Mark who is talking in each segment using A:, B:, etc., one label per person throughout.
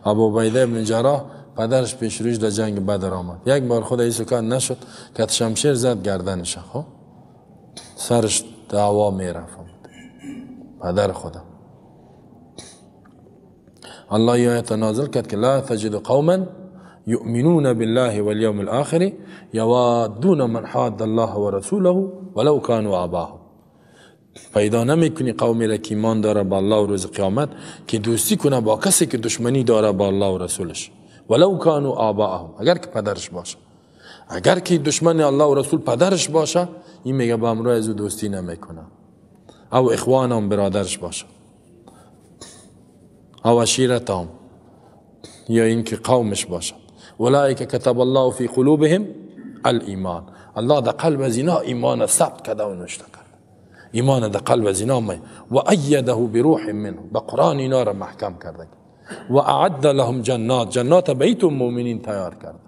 A: ابو عبیده بن جراح پدرش پیش روش در جنگ بدر آمد. یک بار خود ایسو کار نشد که شمشیر زد گردنش، خب سرش دعوا میرفت. پدر خودم الله یه آیت نازل کرد که لا تجد قوما یؤمنون بالله والیوم الاخر یوادون من حاد الله ورسوله ولو كانوا آباهم. پیدا نمیکنی قومی را که ایمان داره با الله و روز قیامت که دوستی کنه با کسی که دشمنی داره با الله و رسولش، ولو كانوا آباهم، اگر که پدرش باشه. اگر که دشمن الله و رسول پدرش باشه، این میگه با امرو از دوستی نمیکنه. او اخوانم برادرش باشه، او عشیرتهم، یا اینکه قومش باشه. اولئک کتب الله فی قلوبهم الایمان، الله در قلب از اینا ایمان ثبت کرده و نوشته کرده. ایمان در قلب از اینا و ایده بروح منه، به قرآن اینا را محکم کرده و اعد لهم جنات، جنات بیت المؤمنین تیار کرده.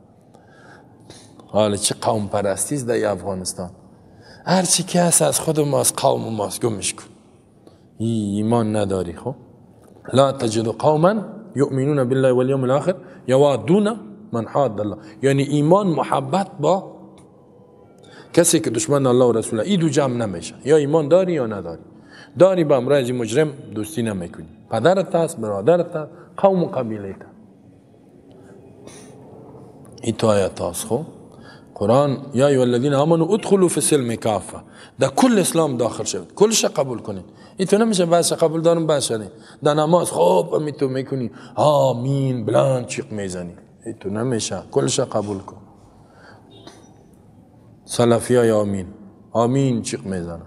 A: حالا چه قوم پرستیست در افغانستان. هر چی که هست از خود ماست، قوم ماست، گمش کن. ایمان نداری. خب لا تجد قوما یؤمنون بالله والیوم الاخر یوادون من حاد الله، یعنی ایمان محبت با کسی که دشمن الله و رسوله، این دو جمع نمیشه. یا ایمان داری یا نداری. داری با امرای مجرم دوستی نمیکنی، پدرت هست، برادرت هست، قوم و قبیلت. این تو آیات هست. خب قرآن یا ایها الذین آمنوا ادخلوا فی السلم کافه، در کل اسلام داخل شد، کلش قبول کنید. این تو نمیشه بس قبول دارم بس در نماز خب امی تو میکنی آمین بلند چیق میزنی، این تو نمیشه، کلش قبول کن. سلفی های آمین آمین چیق میزنن،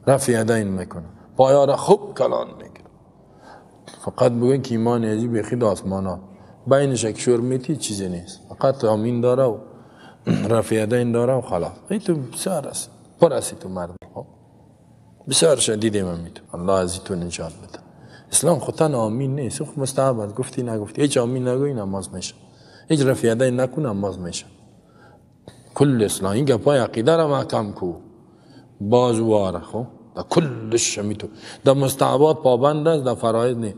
A: رفع یدین میکنن، پایا را خوب کلان میکنن. فقط بگوین که ایمان ازی بخید آسمانا بینش یک شرمیتی چیزی نیست، فقط آمین داره و رفع یدین داره و خلاص. این تو بسیار است، پر اسی تو مردم بسیار شدیده من میتون. الله ازی تو نجات بده. اسلام خودتن آمین نیست، خود مستحب گفتی نگفتی، هیچ آمین نگوی نماز میشه، هیچ رفع یدین نکن نماز میشه. کل اسلام این گپای عقیده را محکم کو، بازواره. خب در کلش میتون، در مستحبات پابند است، در فرایض نه.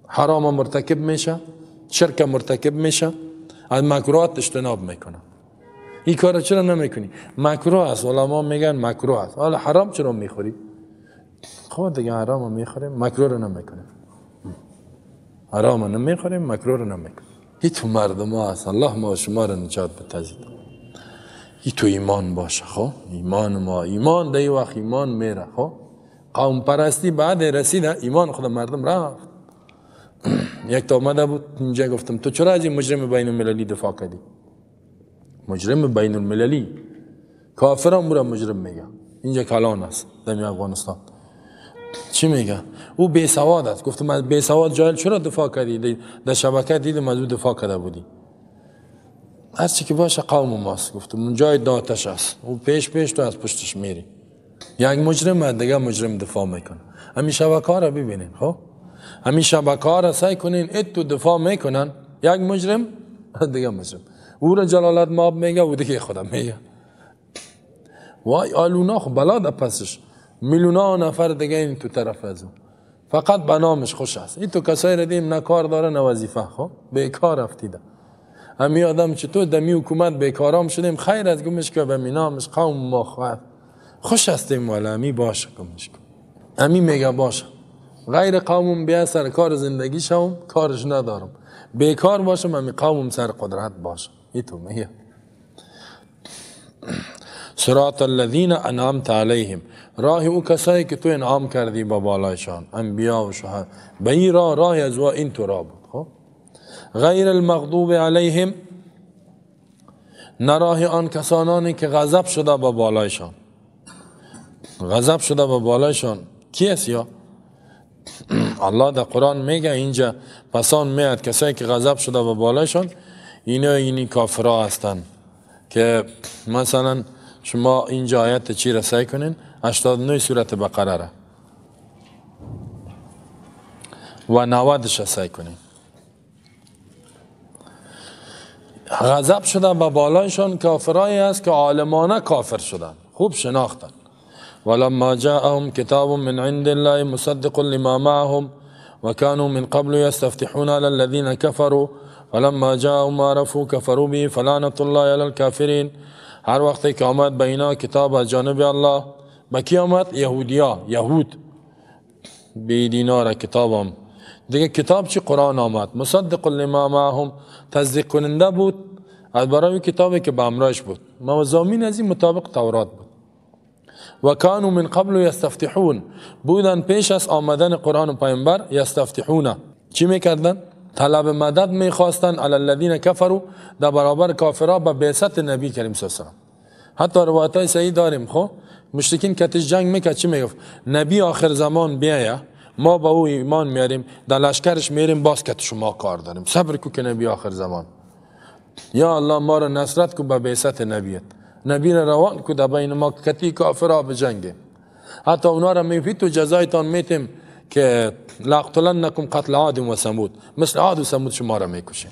A: حرام مرتکب میشه، شرک مرتکب میشه، از مکروهات اجتناب میکنه. این کار چرا نمیکنی؟ مکروه است، علما میگن مکروه است. حالا حرام چرا میخوری؟ خب دیگه حرام میخوریم، مکروه رو نمیکنیم. حرام نمیخوریم، مکروه رو نمیکنیم. این تو مردم ها هست. الله ما شما رو نجات بده. این تو ایمان باشه. خب ایمان ما، ایمان در وقت ایمان میره. خب قوم پرستی بعد رسید ایمان خود مردم رفت. یک تا آمده بود اینجا گفتم تو چرا از این مجرم بین المللی دفاع کردی؟ مجرم بین المللی، کافران برا مجرم میگه. اینجا کلان است در افغانستان. چی میگه؟ او بی سواد است. گفتم از بی سواد جاهل چرا دفاع کردی؟ در شبکه دیدم از او دفاع کرده بودی. هر چی که باشه قوم ماست. گفتم اون جای داتش است، او پیش تو از پشتش میری. یک مجرم دیگه مجرم دفاع میکنه. همین شبکه ها را ببینین. خب همین شبکه ها را سعی کنین اتو دفاع میکنن، یک مجرم دیگه مجرم، او را جلالت ماب میگه و دیگه خودم میگه. وای آلونا خب بلا در پسش میلیونا نفر دیگه این تو طرف از اون، فقط به نامش خوش است. این تو کسایی را دیم نه کار داره نه وظیفه. خب بیکار افتیده. همین آدم چطور دمی حکومت بیکارام شدیم، خیر از گمش که به نامش قوم ما خواهد خوش هستیم والا همی باشه گمش کن. همی میگه باشه، غیر قومم بیا سر کار زندگی شوم، کارش ندارم، بیکار باشم، همی قومم سر قدرت باشه. این تو میگه صراط الذین انعمت علیهم، راه او کسایی که تو انعام کردی با بالایشان، انبیا و شهدا. به این راه از و این تو را بود. خب غیر المغضوب علیهم، نراه آن کسانانی که غضب شده با بالایشان. غضب شده با بالایشان کی است؟ یا الله در قرآن میگه اینجا پسان میاد کسایی که غضب شده با بالایشان، اینا اینی کافرها هستن. که مثلا شما اینجا آیت چی را سعی کنین؟ 89 سورت بقره را و 90 را سعی کنین. غضب شده با بالایشان کافرایی است که عالمانه کافر شدن، خوب شناختن. ولما جاءهم کتاب من عند الله مصدق لما معهم وكانوا من قبل يستفتحون على الذين كفروا فلما جاءهم ما عرفوا كفروا به فلعنة الله على الكافرین. هر وقتی که آمد به اینا کتاب از جانب الله، به کی آمد؟ یهود بی دینار کتابم دیگه. کتاب چی؟ قرآن آمد. مصدق لما معهم، تصدیق کننده بود از برای کتابی که به همراهش بود. مضامین از این مطابق تورات بود. و کانوا من قبل یستفتحون، بودن پیش از آمدن قرآن و پیامبر یستفتحون، چی میکردن؟ طلب مدد میخواستن علی الذین کفروا، در برابر کافرها به بعثت نبی کریم صلی الله علیه و سلم. حتی روایت های صحیح داریم. خب مشرکین کتش جنگ میکرد، چی میگفت؟ نبی آخر زمان بیایه ما با او ایمان میاریم، در لشکرش میریم، باز کت شما کار داریم، صبر کو که نبی آخر زمان. یا الله ما را نصرت کو به بعثت نبیت، نبی را روان کو در بین ما کتی کافرها بجنگه. حتی اونا را میفید تو جزایتان میتیم که لاقتلنکم قتل عاد و ثمود، مثل عاد و ثمود شما را میکشیم.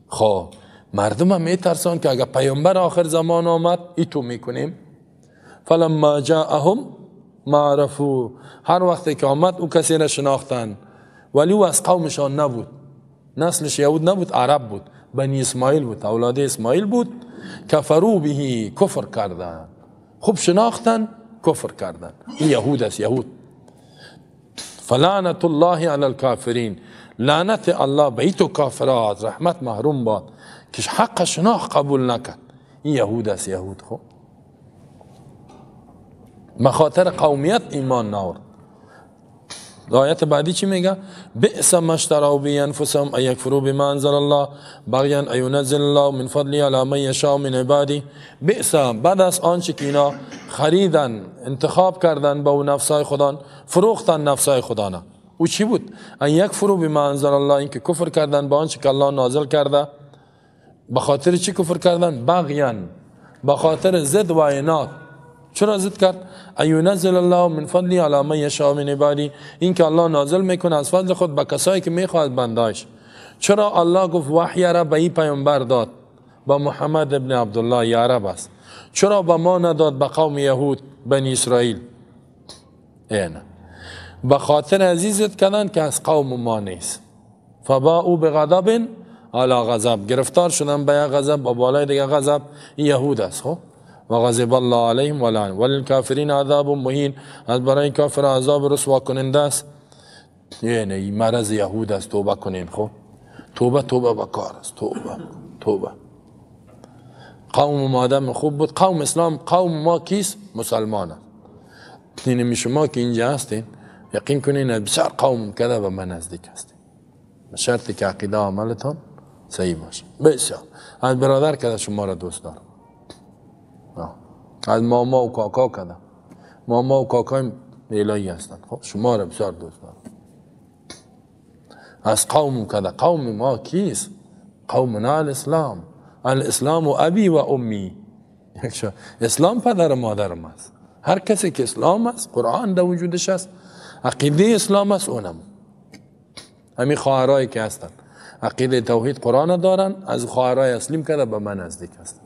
A: خب مردم هم میترسان که اگر پیامبر آخر زمان آمد ایتو میکنیم. فلما جاءهم ما عرفوا، هر وقتی که آمد او کسی را شناختن، ولی او از قومشان نبود، نسلش یهود نبود، عرب بود، بنی اسماعیل بود، اولاد اسماعیل بود. کفروا به، کفر کردن. خوب شناختن، کفر کردن. این یهود است، یهود. فلعنت الله علی الکافرین، لعنت الله به تو کافرات، رحمت محروم باد که حق شناخت قبول نکرد. این یهود است، یهود. خب مخاطر قومیت ایمان نورد. آیت بعدی چی میگه؟ بئس ما اشتروا به انفسهم ان یکفروا بما انزل الله بغیا ان ينزل الله من فضله علی من یشاء من عباده. بئس، بعد از آنچه که اینا خریدن، انتخاب کردن با نفسای خدا، فروختن نفسای خدا نه. او چی بود؟ ان یکفروا بما انزل الله، این که کفر کردن با آنچه که الله نازل کرده. به خاطر چی کفر کردن؟ بغیا، به خاطر ضد و عناد. چرا ضد کرد؟ اينزل الله من فضله على من يشاء من عباده، این که الله نازل میکنه از فضل خود به کسایی که میخواد بنداش. چرا الله گفت وحی را به این پیامبر داد، با محمد ابن عبدالله یا عرب است؟ چرا به ما نداد، به قوم یهود بنی اسرائیل؟ اینه به خاطر عزیزت کردن که از قوم ما نیست. فباءوا بغضب علی غضب، گرفتار شدن به غضب و بالای دیگه غضب. این یهود است. خب و غضب الله علیهم ولعن وللکافرین عذاب مهین، از برای کافر عذاب رسوا کننده است. یعنی این مرض یهود است. توبه کنین. خب توبه بکار است. توبه. قوم ما آدم خوب بود. قوم اسلام، قوم ما کیست؟ مسلمان است. یعنی شما که اینجا هستین یقین کنین بسیار قوم کده به من نزدیک هستین، به شرطی که عقیده عملتان صحیح باشه. بسیار از برادر کده شما را دوست دارم، از ماما و کاکا کده، ماما و کاکای الهی هستند. خب شما را بسیار دوست دارم. از قوم کده. قوم ما کیست؟ قومنا الاسلام، الاسلام و ابی و امی. اسلام پدر و مادرم است. هر کسی که اسلام است، قرآن در وجودش است، عقیده اسلام است، اونم همین خواهرایی که هستن عقیده توحید قرآن دارن، از خواهرای اسلام کده به من نزدیک هستن.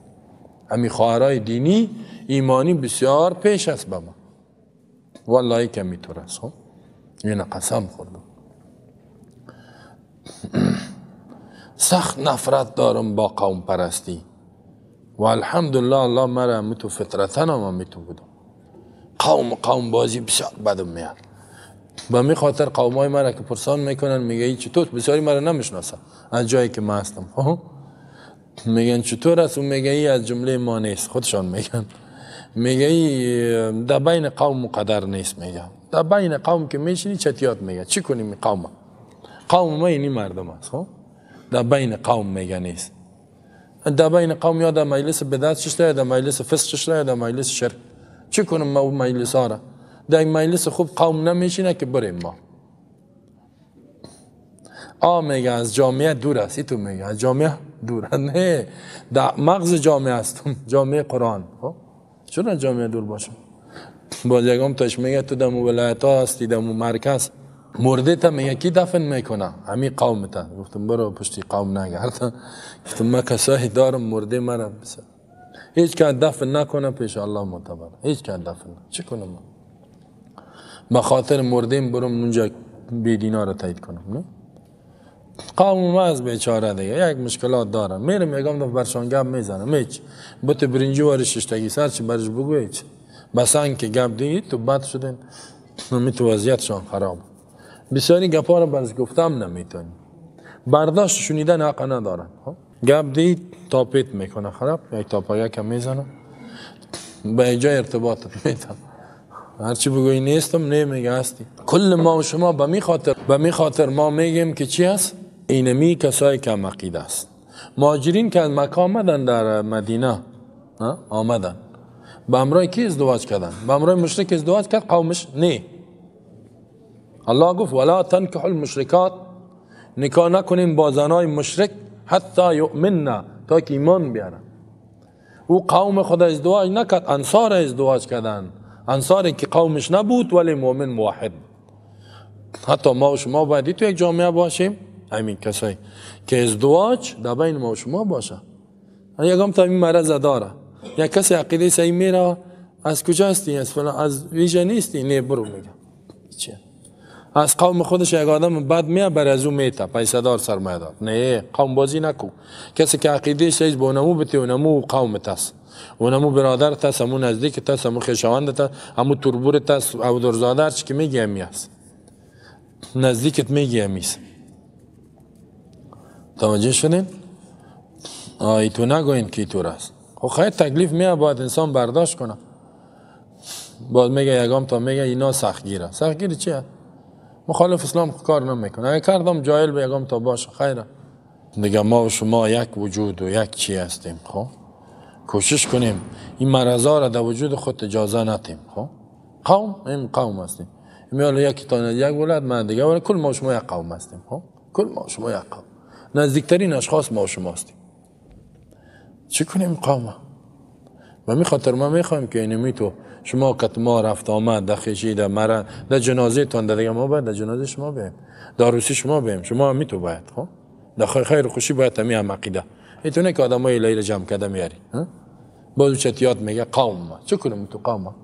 A: همین خواهرای دینی ایمانی بسیار پیش است به ما، والله که میتور است. خب این قسم خوردم. سخت نفرت دارم با قوم پرستی و الحمدلله الله مرا میتو فطرتن هم میتو بودم. قوم بازی بسیار بدم میاد. به می خاطر قومای مرا که پرسان میکنن میگه ای چطور؟ بسیاری مرا نمیشناسن از جایی که من هستم. میگن چطور است؟ و میگه ای از جمله ما نیست. خودشان میگه ای در بین قوم مقدر نیست. میگه در بین قوم که میشینی چتیات میگه چی کنیم؟ قوم ما اینی مردم است. در بین قوم میگه نیست. در بین قوم یا در مجلس بدعت ششته، یا در مجلس فسق ششته، یا در مجلس شرک. چی کنم ما اون مجلس ها را؟ در این مجلس خوب قوم نمیشینه که بریم ما. میگه از جامعه دور است. تو میگه از جامعه دور است. نه، در مغز جامعه هستم، جامعه قرآن. چرا جامعه دور باشم؟ باز یکم تاش میگه تو دمو ولایت ها هستی، دمو مرکز، مرده تا میگه کی دفن میکنه؟ همین قوم تا. گفتم برو پشتی قوم نگرد. گفتم من کسایی دارم مرده مرا بسر هیچ که دفن نکنه پیش الله معتبر. هیچ که دفن چی کنم من؟ به خاطر مردیم برم اونجا بیدینا را تایید کنم. نه قوم از بیچاره دیگه یک مشکلات دارن، میرم میگم دو برشان گپ میزنم، هیچ بوت برنجی وارش ششتگی سر چی برش بگو هیچ، بس که گپ دید تو بد شدن می تو وضعیتشان خراب. بسیاری گپا را برش گفتم نمیتونی، برداشت شنیدن حق ندارن. گپ دید تاپیت میکنه خراب، یک تاپا یکم میزنه به اینجا ارتباطت میتم، هرچی بگوی نیستم نمیگه هستی. کل ما و شما به می خاطر ما میگیم که چی هست؟ اینمی کسایی که هم عقیده است. مهاجرین که از مکه آمدن در مدینه آمدن به امرای کی ازدواج کردن؟ به امرای مشرک ازدواج کرد قومش؟ نه، الله گفت ولا تنکحوا المشرکات، نکاح نکنین با زنای مشرک حتی یؤمنن، تا که ایمان بیارن. او قوم خود ازدواج نکرد، انصار ازدواج کردن، انصاری که قومش نبود ولی مؤمن موحد. حتی ما و شما باید تو یک جامعه باشیم، همین کسایی که ازدواج در بین ما و شما باشه. یکم تا این مرض داره، یک کسی عقیده صحیح میره، از کجا هستی؟ از فلان، از ویژه نیستی؟ نه برو میگم چیه؟ از قوم خودش یک آدم بد میه بر از او میته، پیسه دار سرمایه دار. نه، قوم بازی نکو. کسی که عقیده صحیح با نمو بتی و نمو قومت است، و نمو برادرت است، همون نزدیکت است، همون خویشاوندت است، همون تربورت است، او درزاده چی که میگی همی است، نزدیکت میگی همیست. توجه شدین؟ تو نگوین که تو راست. خب خیلی تکلیف میه، باید انسان برداشت کنه. باید میگه یکم تا میگه اینا سختگیره. سختگیر چیه؟ مخالف اسلام کار نمیکنه. اگه کردم جاهل به یکم تا باشه خیره. دیگه ما و شما یک وجود و یک چی هستیم. خب کوشش کنیم این مرضا را در وجود خود اجازه ندیم. خب قوم، این قوم هستیم. میال یکی تا یک ولد من دیگه، ولی کل ما و شما یک قوم هستیم. خب کل ما و شما یک قوم، نزدیکترین اشخاص ما و شما هستیم. چی کنیم قوم؟ و می خاطر ما میخوایم که اینمی تو شما کت ما رفت آمد در خیشی در مرن در جنازه تان دیگه ما باید در جنازه شما بیم، در عروسی شما بیم، شما هم می تو باید. خب در خیر و خوشی باید تمی هم عقیده. ایتونه که آدم های لیل جمع کده میاری. بازو چتیات میگه قوم ما، چه کنیم تو قوم ما؟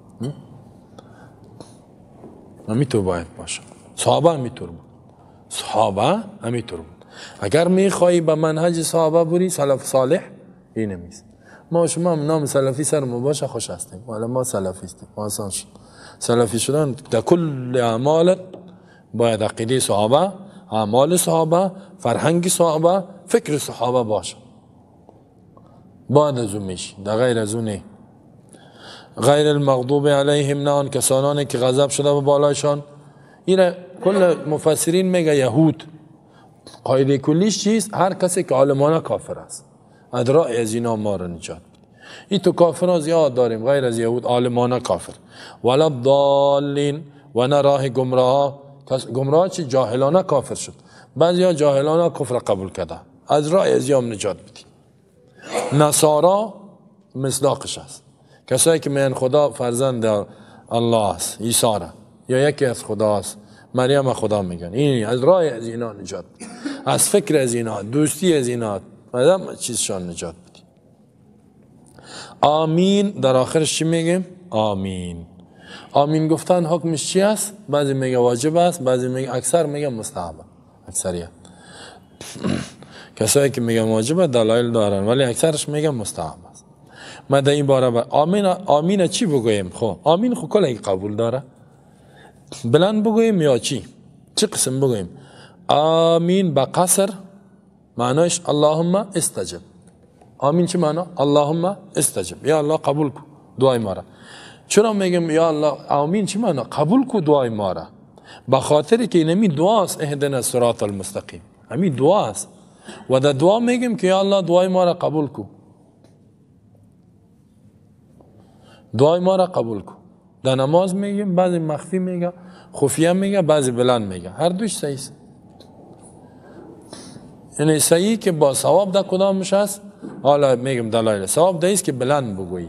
A: همی تو باید باشه. صحابه همی طور بود، صحابه همی طور بود. اگر میخوایی به منهج صحابه بری، سلف صالح این نمیست. ما شما هم نام سلفی سر ما باشه خوش هستیم، ولی ما سلفیستیم. ما آسان شد سلفی شدن در کل اعمالت باید عقیده صحابه، اعمال صحابه، فرهنگ صحابه، فکر صحابه باشه. باید از اون میشی، در غیر از اون غیر المغضوب علیهم، نه آن کسانانی که غضب شده به بالایشان. این کل مفسرین میگه یهود. قاعده کلیش چیست؟ هر کسی که عالمانه کافر است، ادرای از اینا ما را نجات. این تو کافران زیاد داریم غیر از یهود عالمانه کافر. ولا الضالین، و نه راه گمراه. گمراه چی؟ جاهلانه کافر شد. بعضیا جاهلانه کفر قبول کرده، از راه از یام نجات بدی. نصارا مصداقش است، کسایی که میگن خدا فرزند الله است، عیسی را، یا یکی از خدا است، مریم خدا میگن. این از راه از اینا نجات بدی، از فکر از اینا، دوستی از اینا، مدام چیزشان نجات بدی. آمین در آخرش چی میگیم؟ آمین. آمین گفتن حکمش چی است؟ بعضی میگه واجب است، بعضی میگه، اکثر میگه مستحب. اکثریت کسایی که میگن واجب دلایل دارن، ولی اکثرش میگن مستحب است. ما در این باره آمین چی بگویم؟ خب آمین خب کلی قبول داره، بلند بگویم یا چی قسم بگویم؟ آمین با قصر معنیش اللهم استجب. آمین چی معنی؟ اللهم استجب، یا الله قبول کن دعای ما را. چرا میگم یا الله آمین چی معنی؟ قبول کن دعای ما را، به خاطر که اینمی دعاست، اهدنا الصراط المستقیم، همین دعاست. و در دعا میگیم که یا الله دعای ما را قبول کن، دعای ما را قبول کن. در نماز میگیم، بعضی مخفی میگه، خفیه میگه، بعضی بلند میگه، هر دوش صحیح است. یعنی صحیح که با ثواب در کدامش هست؟ حالا میگم دلایل ثواب در است که بلند بگویی،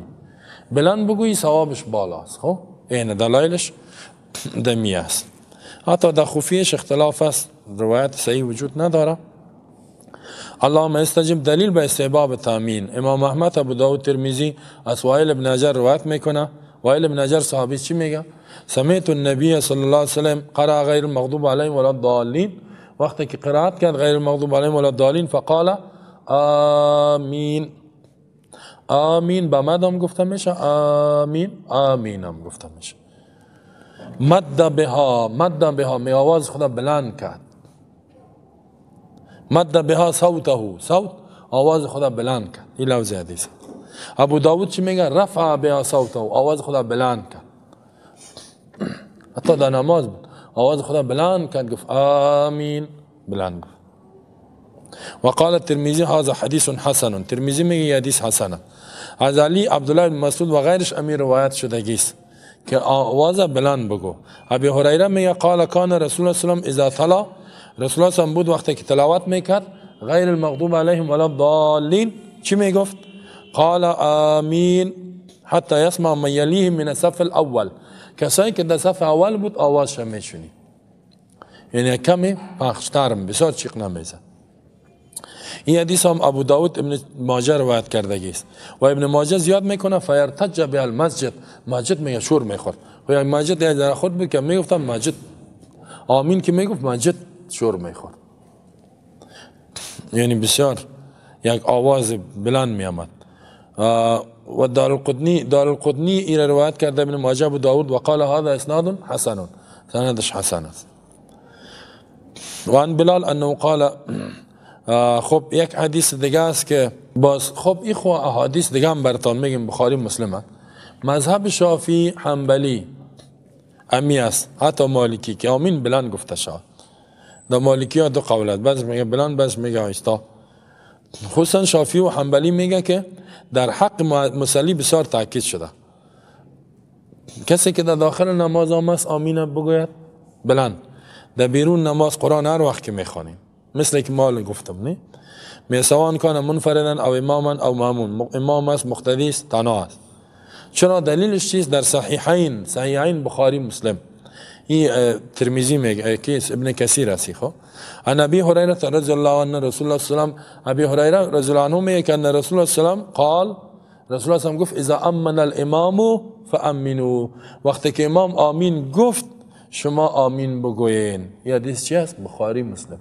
A: بلند بگویی ثوابش بالاست. خب این دلایلش دمی است. حتی در خفیهش اختلاف است، روایت صحیح وجود نداره. اللهم استجب دلیل به استحباب تامین. امام احمد، ابو داود، ترمذی از وائل بن حجر روایت میکنه. وائل بن حجر صحابی چی میگه؟ سمعت النبي صلی الله علیه وسلم قرأ غیر المغضوب علیهم ولا الضالین، وقتی که قرائت کرد غیر المغضوب علیهم ولا الضالین فقال آمین. آمین به مد هم گفته میشه، آمین آمین هم گفته میشه. مد بها می آواز خدا بلند کرد. مد بها صوته، صوت آواز خدا بلند کرد. این لفظ حدیث. ابو داود چی میگه؟ رفع بها صوته، آواز خدا بلند کرد. حتی در نماز بود آواز خدا بلند کرد، گفت آمین، بلند گفت. وقال الترمذي هذا حديث حسن. ترمذی میگه حدیث حسنه. از علی عبدالله بن مسعود و غیرش امیر روایت شده است که آواز بلند بگو. ابی هریره میگه قال کان رسول الله صلی الله علیه و اذا تلا، رسول الله صلی بود وقتی که تلاوت میکرد غیر المغضوب علیهم ولا الضالین چی میگفت؟ قال آمین حتی یسمع من یلیه من الصف الاول، کسایی که در صف اول بود آوازش میشنی، یعنی کمی پخشترم، بسیار چیق نمیزد. این حدیث هم ابو داود ابن ماجه روایت کرده است و ابن ماجه زیاد میکنه فیرتج به المسجد، مسجد میگه شور میخورد. و مسجد در خود بود که میگفتم مسجد آمین که میگفت مسجد شور میخورد، یعنی بسیار یک آواز بلند میامد. و دارالقطنی این روایت کرده ابن ماجه ابو داود و قال هذا اسناد حسن، سندش حسن است. و عن بلال انه قال، خب یک حدیث دیگه است که باز خب این خو احادیث دیگه هم براتون میگم، بخاری مسلمه. مذهب شافعی حنبلی امی است، حتی مالکی که آمین بلند گفته شد. در مالکی ها دو قولت، بعض میگه بلند بعض میگه آهسته. خصوصا شافعی و حنبلی میگه که در حق مصلی بسیار تاکید شده، کسی که در داخل نماز آمد آمین بگوید بلند، در بیرون نماز قرآن هر وقت که میخوانیم مثل که مال گفتم نه میسوان کان منفردن او اماما او مامون، امام است مقتدی است تنها است. چرا؟ دلیلش چیست؟ در صحیحین بخاری مسلم. این ترمذی میگه کیس ابن کثیر است. خب ان ابی هریره رضی الله عنه رسول الله صلی الله علیه و ابی هریره رضی الله عنه میگه که رسول الله صلی الله علیه و قال، رسول الله گفت اذا امن الامام فامنوا، وقتی که امام آمین گفت شما آمین بگوین. این حدیث چی است؟ بخاری مسلم.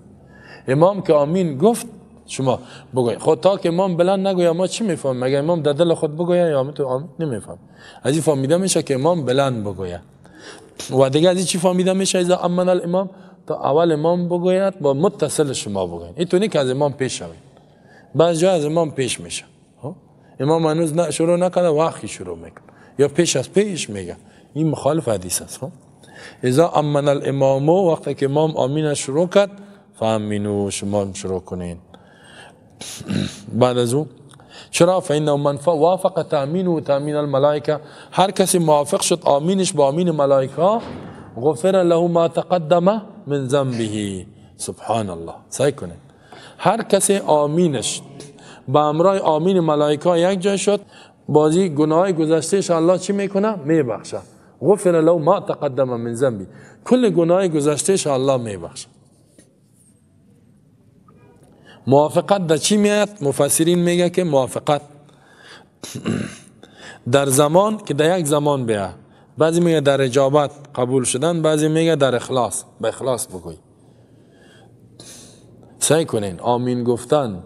A: امام که آمین گفت شما بگوین. خود تا که امام بلند نگوید ما چی میفهمیم؟ مگه امام در دل خود بگوید یا تو آمین نمیفهم؟ از این فهمیده میشه که امام بلند بگوید. و دیگه از این چی فهمیده میشه؟ اذا امن الامام، تا اول امام بگوید با متصل شما بگوین. اینطوری که از امام پیش شوید. بعض جا از امام پیش میشه، امام هنوز شروع نکنه وقتی شروع میکنه یا پیش از پیش میگه. این مخالف حدیث است. اذا امن الامام، وقتی که امام آمین شروع کرد فامنوا، شما شروع کنین. بعد از اون چرا؟ فإنه من وافق تأمینه تأمین الملائکه، هر کسی موافق شد آمینش با آمین ملائکه غفر له ما تقدم من ذنبه. سبحان الله. سعی کنین هر کسی آمینش با امرای آمین ملائکه یک جای شد، بازی گناه گذشتهش الله چی میکنه؟ میبخشه. غفر له ما تقدم من ذنبه، کل گناه گذشتهش الله میبخشه. موافقت در چی میاد؟ مفسرین میگه که موافقت در زمان که در یک زمان بیاد، بعضی میگه در اجابت قبول شدن، بعضی میگه در اخلاص، به اخلاص بگوی. سعی کنین آمین گفتن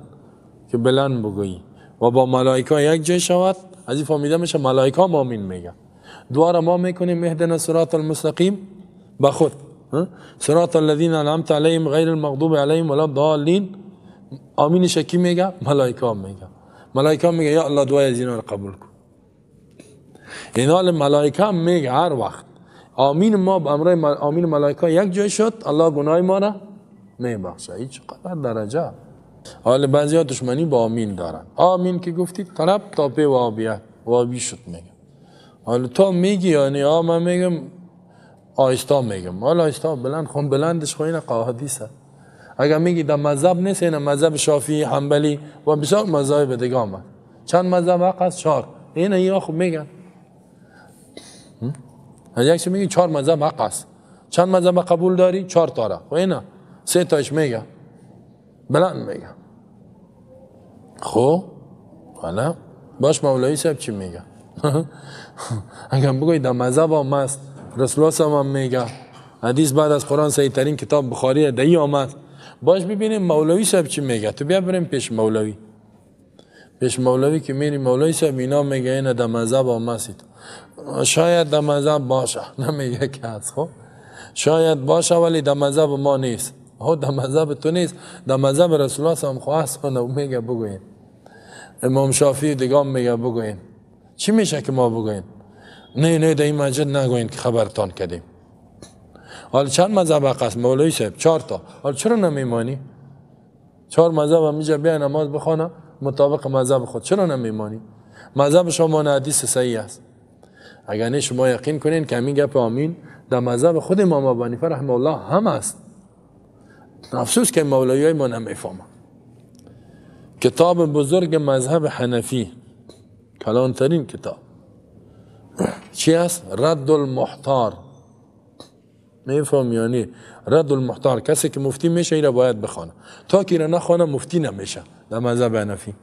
A: که بلند بگوی و با ملائکه یک جای شود. از این فهمیده میشه ملائکه هم آمین میگه. دعا را ما میکنیم اهدنا الصراط المستقیم با خود، صراط الذین انعمت علیهم غیر المغضوب علیهم ولا الضالین، آمینش کی میگه؟ ملائکه هم میگه. ملائکه هم میگه یا الله دعای از اینا رو قبول کن. این حال ملائکه هم میگه هر وقت آمین ما با امر آمین ملائکه یک جای شد الله گناه ما را میبخشه. هیچ قدر درجه. حال بعضیا دشمنی با آمین دارن. آمین که گفتی طرف تا به وابی شد میگه. حالا تو میگی یعنی من میگم آیستا میگم، حالا آیستا بلند خون بلندش خوین قاعدیسه. اگر میگی در مذهب نیست، این مذهب شافعی حنبلی و بسیار مذاهب دیگه آمد. چند مذهب حق است؟ 4. این خوب میگن. یک چی میگی 4 مذهب حق است. چند مذهب قبول داری؟ 4 تا را. و اینا 3 تاش میگه بلند میگه. خب باش مولوی صاحب چی میگه؟ اگر بگوی در مذهب هم است رسول الله هم میگه حدیث بعد از قرآن صحیح ترین کتاب بخاری دایی آمد. باش ببینیم مولوی صاحب چی میگه. تو بیا بریم پیش مولوی. پیش مولوی که میری مولوی صاحب اینا میگه این در مذهب آمدید. شاید در مذهب باشه، نمیگه که هست. خب شاید باشه ولی در مذهب ما نیست. در مذهب تو نیست، در مذهب رسول الله هم خواست و میگه بگوین. امام شافعی دیگه میگه بگوین. چی میشه که ما بگوین؟ نه در این مسجد نگوین که خبرتان کردیم. حالا چند مذهب هست مولوی صاحب؟ 4 تا. حالا چرا نمیمانی؟ 4 مذهب هم میجا بیا نماز بخونه مطابق مذهب خود. چرا نمیمانی؟ مذهب شما حدیث صحیح است. اگر نه شما یقین کنین که همین گپ آمین در مذهب خود امام ابو حنیفه رحمه الله هم است. افسوس که مولویای ما نمیفهمن. کتاب بزرگ مذهب حنفی، کلانترین کتاب چی است؟ رد المحتار. میفهم یعنی رد المحتار. کسی که مفتی میشه ایره باید بخونه. تا که ایره نخونه مفتی نمیشه در مذهب حنفی.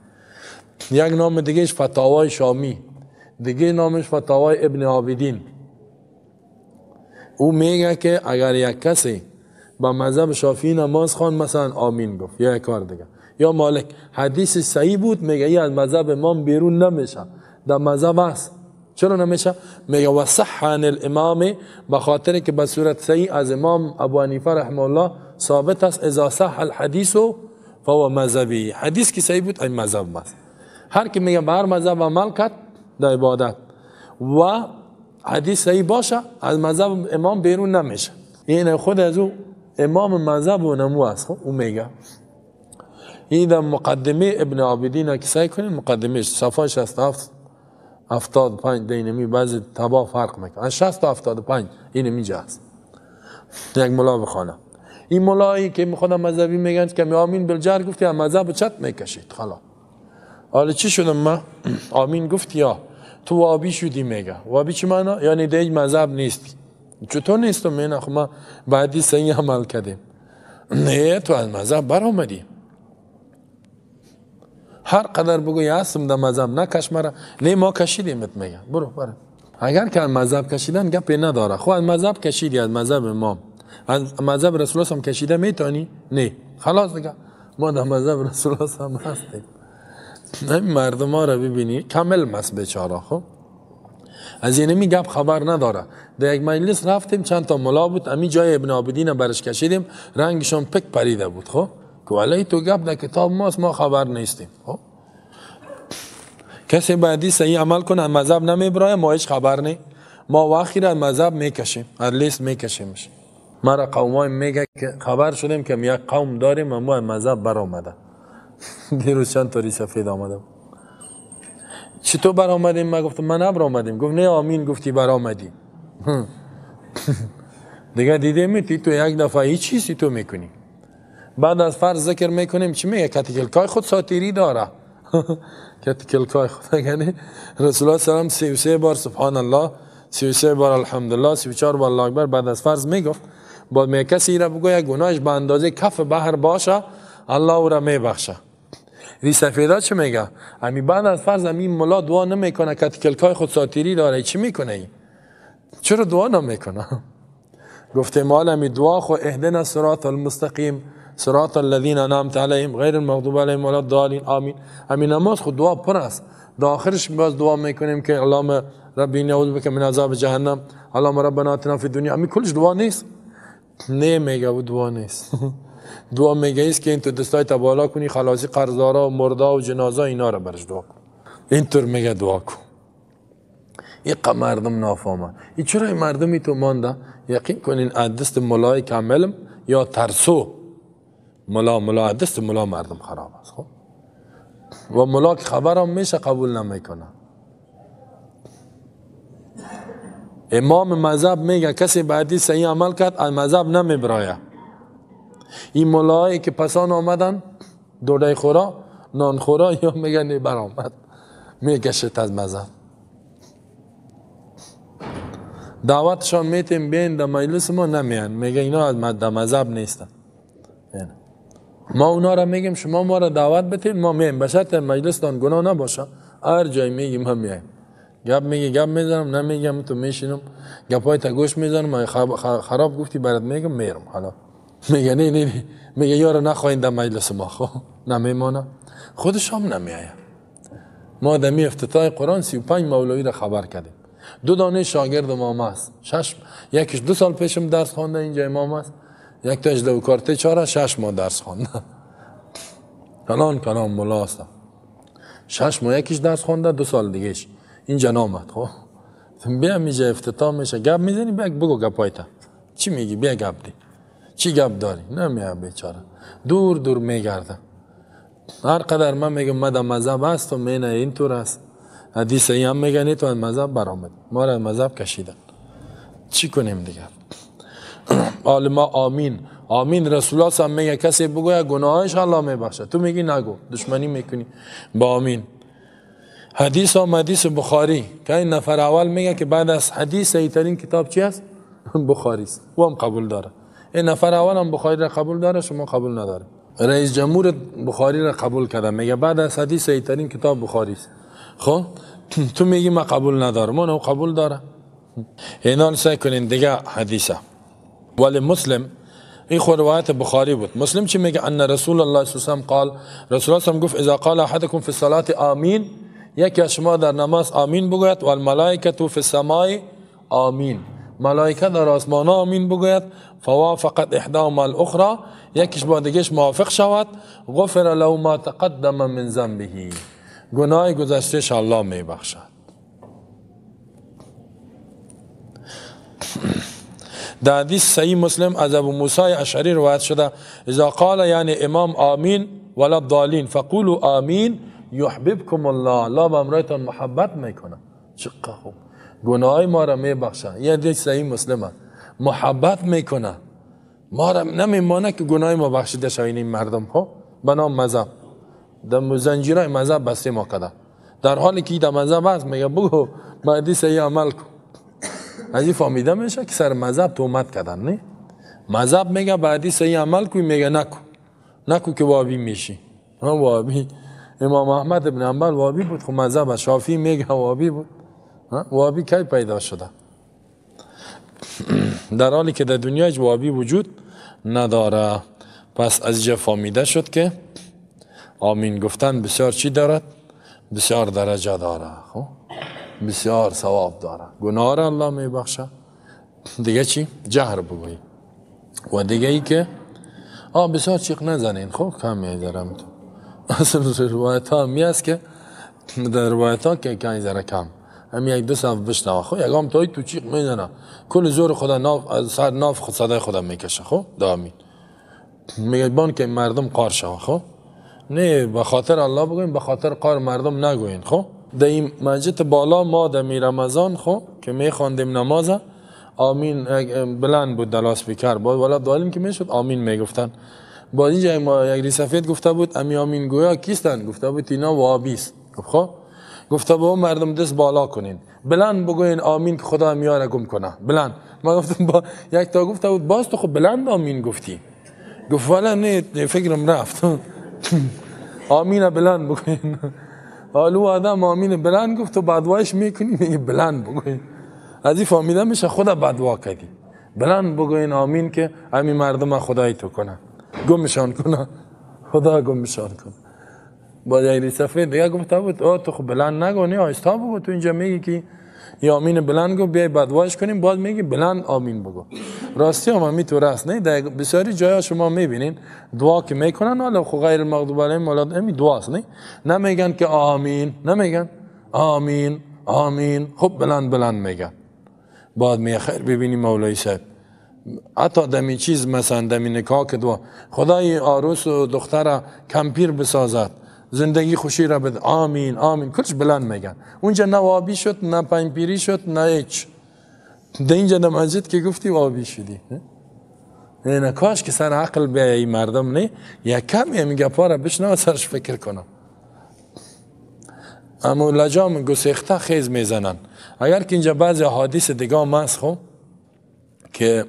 A: یک نام دیگهش فتاوای شامی، دیگه نامش فتاوای ابن عابدین. او میگه که اگر یک کسی با مذهب شافعی نماز خوان مثلا آمین گفت یا یک کار دیگه، یا مالک حدیث صحیح بود میگه ای از مذهب امام بیرون نمیشه، در مذهب است. چرا نمیشه؟ میگه و صح عن الامام، به خاطر که به صورت صحیح از امام ابو حنیفه رحمه الله ثابت است اذا صح الحدیث فهو مذهبی. حدیث که صحیح بود این مذهب است. هر کی میگه به هر مذهب عمل کرد در عبادت و حدیث صحیح باشه از مذهب امام بیرون نمیشه. این خود از او امام مذهب و نمو است. او میگه این در مقدمه ابن عابدین که سعی کنید مقدمه صفحه 67 75 دینمی بعضی تبا فرق میکنه از 60 تا 75 این میجا است. یک ملا بخونه. این ملایی که خود مذهبی میگن که آمین بالجهر گفتی از مذهب چت میکشید. خلاص حالا چی شدم ما؟ آمین گفتی یا تو وابی شدی. میگه وابی چی معنی؟ یعنی دیگه مذهب نیستی. چطور نیستم؟ میگه خب ما بعدی صحیح عمل کردیم. نه تو از مذهب برآمدی. هر قدر بگوی هستم در مذهب نکش مرا. نه ما کشیدیمت. میگه برو. اگر که از مذهب کشیدن گپی نداره. خب از مذهب کشیدی، از مذهب امام، از مذهب رسول الله هم کشیده میتونی؟ نه خلاص دیگه ما در مذهب رسول الله هم هستیم. این مردم ها را ببینی کامل مست بیچاره. خب از این گپ خبر نداره. در یک مجلس رفتیم چند تا ملا بود، امی جای ابن عابدین برش کشیدیم رنگشون پک پریده بود. خب که ولی تو گپ در کتاب ماست ما خبر نیستیم. خب کسی بعدی صحیح عمل کنه مذهب نمیبرای ما هیچ خبر نی. ما واخیر از مذهب میکشیم، از لیست میکشیمش. مرا قومای میگه که خبر شدیم که یک قوم داریم اما از مذهب برآمده. دیروز چند تا سفید آمده. چطور برآمدیم؟ من گفتم من نبرآمدیم. گفت نه آمین گفتی برآمدی. دیگه دیدیم تو یک دفعه هیچ چیزی تو میکنی. بعد از فرض ذکر میکنیم چی میگه؟ کتیکلکای خود ساتیری داره. کتیکلکای خود یعنی رسول الله صلی الله علیه و 33 بار سبحان الله، 33 بار الحمدلله، 34 بار الله اکبر بعد از فرض میگفت. بعد می کسی را بگوید گناهش به اندازه کف بحر باشه الله او را میبخشه. ری سفیدا چه میگه؟ امی بعد از فرض امی ملا دعا نمیکنه کتیکلکای خود ساتیری داره. چی میکنه این؟ چرا دعا نمیکنه؟ گفته مال امی دعا خو اهدنا الصراط المستقیم صراط الذين انعمت عليهم غیر المغضوب عليهم ولا الضالين آمین. امی نماز خود دعا پر است. در آخرش باز دعا میکنیم که اللهم ربی نعوذ بک من عذاب جهنم، اللهم ربنا آتنا فی الدنیا. امی کلش دعا نیست. نه میگه و دعا نیست. دعا میگه ایست که این تو دستای تا بالا کنی خلاصی قرضدارا و مردا و جنازه اینا رو برش دعا کن. اینطور میگه دعا کن. این مردم نافهمه. این چرا این مردمی تو مانده؟ یقین کنین از دست ملای کاملم یا ترسو ملا دست ملا مردم خراب است. خب و ملا که خبرم میشه قبول نمیکنه. امام مذهب میگه کسی بعدی صحیح عمل کرد از مذهب نمیبرایه. این ملایی که پسان آمدن دوده خورا نان خورا یا میگن برآمد میکشد از مذهب. دعوتشان میتیم بین در مجلس ما نمیان. میگه اینا از مذهب نیستن. ما اونا را میگیم شما ما را دعوت بتید ما میایم، به شرط مجلس دان گناه نباشه. هر جای میگیم هم میایم. گپ میگه گپ میزنم، نمیگم تو میشینم گپای تا گوش میزنم. خراب گفتی برات میگم میرم. حالا میگه نه میگه یارو نخواین در مجلس ما. خب نمیمانه، خودش هم نمیآید. ما دمی افتتاح قرآن 35 مولوی را خبر کردیم. 2 دانه شاگرد امام است. یکیش 2 سال پیشم درس خوانده اینجا امام است، یک تاش دو کارته 4 6 ماه درس خوانده. کلان مولا است. 6 ماه یکیش درس خوانده، 2 سال دیگهش اینجا نامد. خب بیا اینجا افتتاح میشه، گپ میزنی، بگو گپایتا چی میگی، بیا گپ دی، چی گپ داری؟ نمیاد بیچاره، دور میگرده. هر قدر من میگم من در مذهب هست و مینه اینطور است، حدیث ای هم میگنی تو از مذهب برآمد، ما را از مذهب کشیدن، چی کنیم دیگه؟ عالما آمین رسول الله هم میگه کسی بگوید گناهش الله میبخشه، تو میگی نگو، دشمنی میکنی با آمین. حدیث بخاری که این نفر اول میگه که بعد از حدیث صحیح ترین کتاب چی است؟ بخاری است، و هم قبول داره. این نفر اول هم بخاری را قبول داره، شما قبول نداره. رئیس جمهور بخاری را قبول کرده، میگه بعد از حدیث صحیح ترین کتاب بخاری است. خب تو میگی من قبول ندارم، اون قبول داره. اینا سعی کنین دیگه حدیثه. ولی مسلم این خود روایت بخاری بود. مسلم چی میگه؟ ان رسول الله صلی الله علیه و قال، رسول الله صلی گفت اذا قال احدكم في الصلاه آمین، یکی از شما در نماز آمین بگوید، و الملائکه فی السماء آمین، ملائکه در آسمان آمین بگوید، فوافقت احداهما الاخرى، یکیش با دیگهش موافق شود، غفر له ما تقدم من ذنبه، گناه گذشتهش الله میبخشد. در حدیث صحیح مسلم از ابو موسی اشعری روایت شده اذا قال یعنی امام آمین ولا الضالین فقولوا آمین یحببکم الله، الله با امرایتان محبت میکنه. چقدر خوب، گناه ما را میبخشه. یه حدیث صحیح مسلمه، محبت میکنه ما را، نمیمانه که گناه ما بخشیده شوین. این مردم ها به نام مذهب در زنجیرهای مذهب بسته ما کده، در حالی که در مذهب هست میگه بگو با حدیث صحیح عمل کن. از این فهمیده میشه که سر مذهب تهمت کردن. نه، مذهب میگه با حدیث صحیح عمل کن، میگه نکو که وابی میشی. وابی امام احمد ابن حنبل وابی بود، خب مذهب شافعی میگه وابی بود. وابی کی پیدا شده؟ در حالی که در دنیا هیچ وابی وجود نداره. پس از اینجا فهمیده شد که آمین گفتن بسیار چی دارد؟ بسیار درجه داره، خب بسیار ثواب داره، گناه را الله میبخشه. دیگه چی؟ جهر بگویی. و دیگه ای که بسیار چیق نزنین، خب کم میذارم تو. اصلا روایت ها می است که در روایت ها که کمی ذره کم همین 1 2 صف بشنوه. خب یکم تایی تو چیق میزنه، کل زور خدا ناف خود صدای خدا میکشه. خب دامین میگه بان که مردم قار شوه. خب نه به خاطر الله بگوین، به خاطر قار مردم نگوین. خب در این مسجد بالا ما در می رمضان خب که می خواندیم نماز آمین بلند بود در لاسپیکر، بود ولا دالیم که میشد آمین میگفتن. با اینجا ما یک ریسفید گفته بود امی آمین گویا کیستن؟ گفته بود اینا وابیست. خب گفته بود مردم دست بالا کنین، بلند بگوین آمین که خدا میاره گم کنه. بلند. ما گفتم با یک تا گفته بود باز تو خب بلند آمین گفتی. گفت والا نه فکرم رفت. آمین بلند بگوین. حالو آدم آمین بلند گفت و بدوایش میکنی، میگه بلند بگوین. از این فهمیده میشه خدا بدوا کردی. بلند بگوین آمین که همین مردم خدای تو کنه، گمشان کنه، خدا گمشان کنه. با یک سفید دیگه گفته بود تو خب بلند نگو، نه آهسته بگو. تو اینجا میگی که یا آمین بلند گو بیای بدوایش کنیم، باز میگی بلند آمین بگو. راستی هم میتونه است. نه در بسیاری جاها شما میبینین دعا که میکنن حالا خو غیر المغضوب علیهم ولا الضالین دعاست، نه نمیگن که آمین، نمیگن آمین آمین، خب بلند میگن. بعد می خیر ببینیم مولوی صاحب حتی دمی چیز مثلا دمی نکاح که دعا خدای عروس و دختر کمپیر بسازد، زندگی خوشی را بده، آمین آمین، کلش بلند میگن. اونجا نه وابی شد، نه پنپیری شد، نه هیچ. در اینجا در مسجد که گفتی وابی شدی. نه کاش که سر عقل به این مردم نه یک کمی همین گپا را بشنو سرش فکر کنم. اما لجام گسیخته خیز میزنن. اگر که اینجا بعضی حادث دیگه هم هست خب که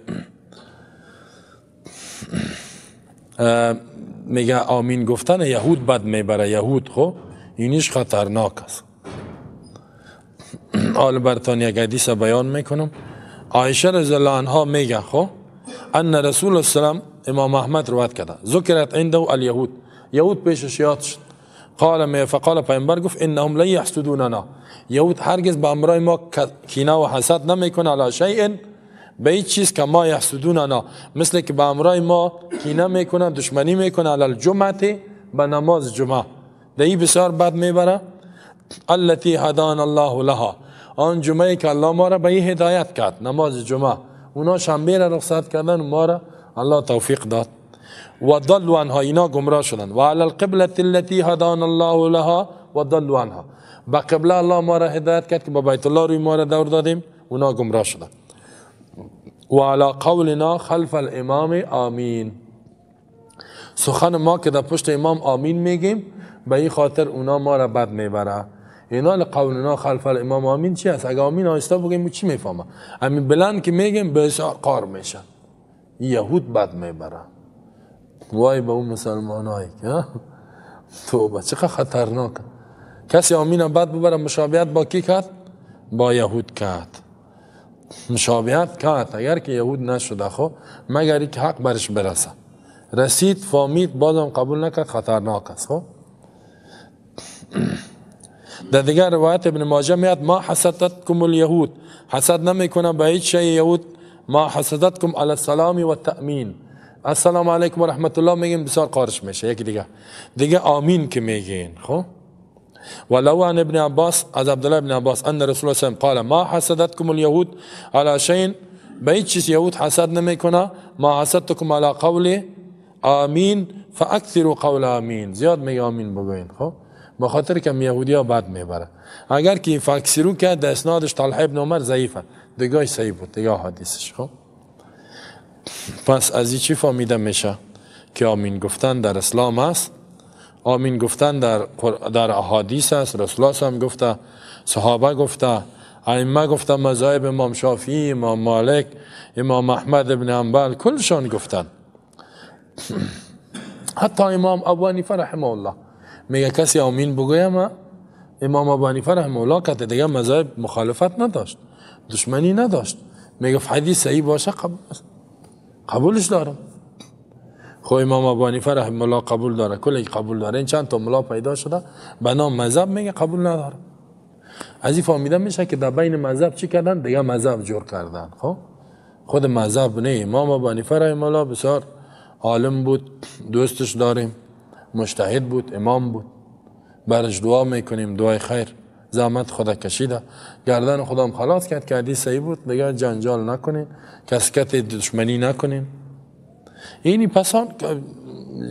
A: میگه آمین گفتن یهود بد میبره. یهود خب اینیش خطرناک است. آل برتان یک حدیث بیان میکنم. عایشه رضی الله عنها میگه خب ان رسول الله سلام امام احمد روایت کرده ذکرت عنده الیهود، یهود پیشش یاد شد. فقال پیامبر گفت انهم لا یحسدوننا، یهود هرگز به امرای ما کینه و حسد نمیکنه علی شیء، به هیچ چیز که ما یحسدوننا، مثل که به امرای ما کینه میکنه دشمنی میکنه علی الجمعه، به نماز جمعه دهی بسیار بد میبره. التي هدانا الله لها، آن جمعه که الله ما را به این هدایت کرد، نماز جمعه. اونا شنبه را رخصت کردن و ما را الله توفیق داد. و ضلوا عنها، اینا گمراه شدن. و علی القبلة التي هدانا الله لها و ضلوا عنها، به قبله الله ما را هدایت کرد که با بیت الله روی ما را دور دادیم، اونا گمراه شدن. و علی قولنا خلف الامام آمین، سخن ما که در پشت امام آمین میگیم، به این خاطر اونا ما را بد میبره. اینا لقولنا خلف الامام آمین چی است؟ اگه آمین آهسته بگیم چی میفهمه؟ همین بلند که میگیم بسیار قار میشه، یهود بد میبره. وای به اون مسلمانایی که توبه چقدر خطرناک. کسی آمین بد ببره مشابهت با کی کرد؟ با یهود کرد. مشابهت کرد اگر که یهود نشده خب مگر که حق برش برسه، رسید فهمید بازم قبول نکرد، خطرناک است. خب در دیگر روایت ابن ماجه میاد ما حسدتکم الیهود، حسد نمیکنه به هیچ شی یهود. ما حسدتکم علی السلام و التأمین، السلام علیکم و رحمت الله میگیم بسیار قارش میشه. یکی دیگه آمین که میگین. خب ولو عن ابن عباس، از عبدالله ابن عباس ان رسول الله صلی الله علیه و قال ما حسدتکم الیهود علی شیء، به هیچ چیز یهود حسد نمیکنه. ما حسدتکم علی قول آمین فاکثروا قول آمین، زیاد میگه آمین بگوین. خب به خاطر که یهودی ها بد میبره. اگر که فاکثروا که در اسنادش طلحه ابن عمر ضعیفه، دیگه صحیح بود دیگه حدیثش. خب پس از این چی فهمیده میشه؟ که آمین گفتن در اسلام است، آمین گفتن در احادیث است. رسول الله هم گفته، صحابه گفته، ائمه گفته، مذاهب امام شافعی، امام مالک، امام احمد ابن حنبل کلشان گفتن. حتی امام ابو حنیفه رحمه الله میگه کسی آمین بگویم. امام ابو حنیفه رحمه الله که دیگه مذاهب مخالفت نداشت، دشمنی نداشت، میگه حدیث صحیح باشه قبولش دارم. خو امام ابو حنیفه رحمه الله قبول داره، کلی قبول داره. این چند تا ملا پیدا شده به نام مذهب میگه قبول نداره. از این فهمیده میشه که در بین مذهب چی کردن؟ دیگه مذهب جور کردن. خب خود مذهب نه. امام ابو حنیفه رحمه الله بسیار عالم بود، دوستش داریم، مجتهد بود، امام بود، برش دعا میکنیم، دعای خیر. زحمت خدا کشیده، گردن خودم خلاص کرد که حدیث صحیح بود. دیگه جنجال نکنین، کسکت دشمنی نکنین. اینی پسان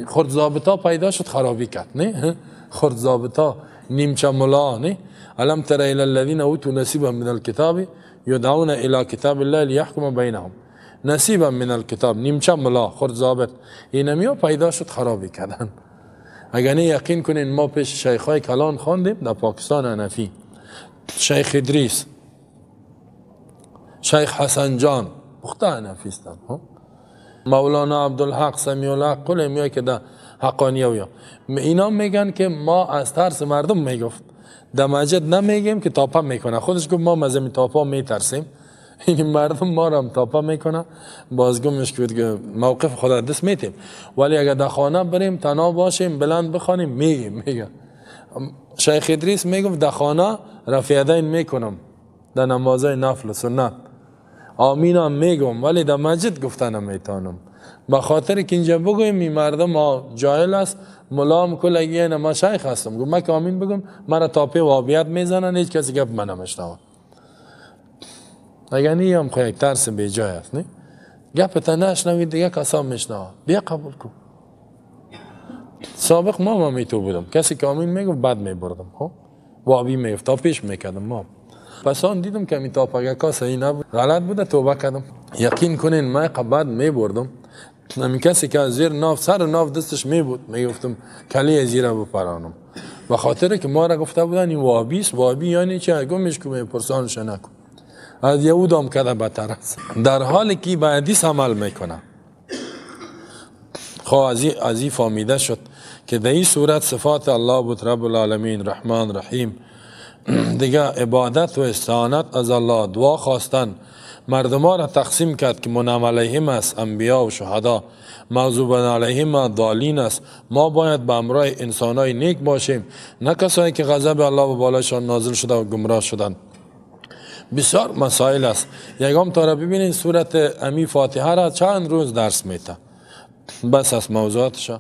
A: خرد ضابطا پیدا شد خرابی کرد. نه خرد ضابطا نیمچه ملا. نه الم تر الی الذین اوتوا نصیبا من الکتاب یدعون الی کتاب الله لیحکم بینهم، نصیبا من الکتاب، نیمچه ملا خرد ضابط. اینمیو پیدا شد خرابی کردن. اگر نه یقین کنین ما پیش شیخای کلان خواندیم در پاکستان حنفی، شیخ ادریس، شیخ حسن جان، پخته حنفی هستند. مولانا عبدالحق سمیع الحق، کل میای که در حقانیه اینا میگن که ما از ترس مردم میگفت در مسجد نمیگیم که تاپا میکنه. خودش گفت ما مزمی تاپا میترسیم، این مردم ما را هم تاپا میکنه. بازگمش که موقف خدا دست میتیم، ولی اگر در خانه بریم تنها باشیم بلند بخوانیم میگه. شیخ ادریس میگفت در خانه رفع یدین میکنم در نمازهای نفل و سنت، آمین هم میگم، ولی در مسجد گفتن نمیتونم. به خاطر که اینجا بگویم این مردم جاهل است، ملام کلگی نه ما شیخ هستم، گفت من که آمین بگم مرا تاپه وابیت میزنن، هیچ کسی گپ من نمیشنوه. اگر نی هم خواهی ترس بی جای است. نه گپ تا نشنوید دیگه کسا میشنوه، بیا قبول کن. سابق ما میتو بودم، کسی که آمین میگفت بعد میبردم، خب وابی میگفت تا پیش میکردم ما. پس آن دیدم که می تاپگه کا صحیح نبود، غلط بوده، توبه کردم. یقین کنین من بعد میبردم. همین کسی که از زیر ناف سر ناف دستش میبود میگفتم کلی زیره بپرانم، به خاطر که ما را گفته بودن این وابی است. وابی یعنی چه؟ گمش که پرسانش نکن. از یهود هم کده بتر است، در حالی که به حدیث عمل میکنه. خب از این فهمیده شد که در این صورت صفات الله بود، رب العالمین، رحمان، رحیم، دیگه عبادت و استعانت از الله، دعا خواستن، مردم را تقسیم کرد که منعم علیهم است انبیا و شهدا، مغضوب علیهم ضالین است. ما باید به همراه انسانای نیک باشیم، نه کسایی که غضب الله و بالایشان نازل شده و گمراه شدند. بسیار مسائل است. یکم تا را ببینین سورت امی فاتحه را چند روز درس میته، بس از موضوعاتش.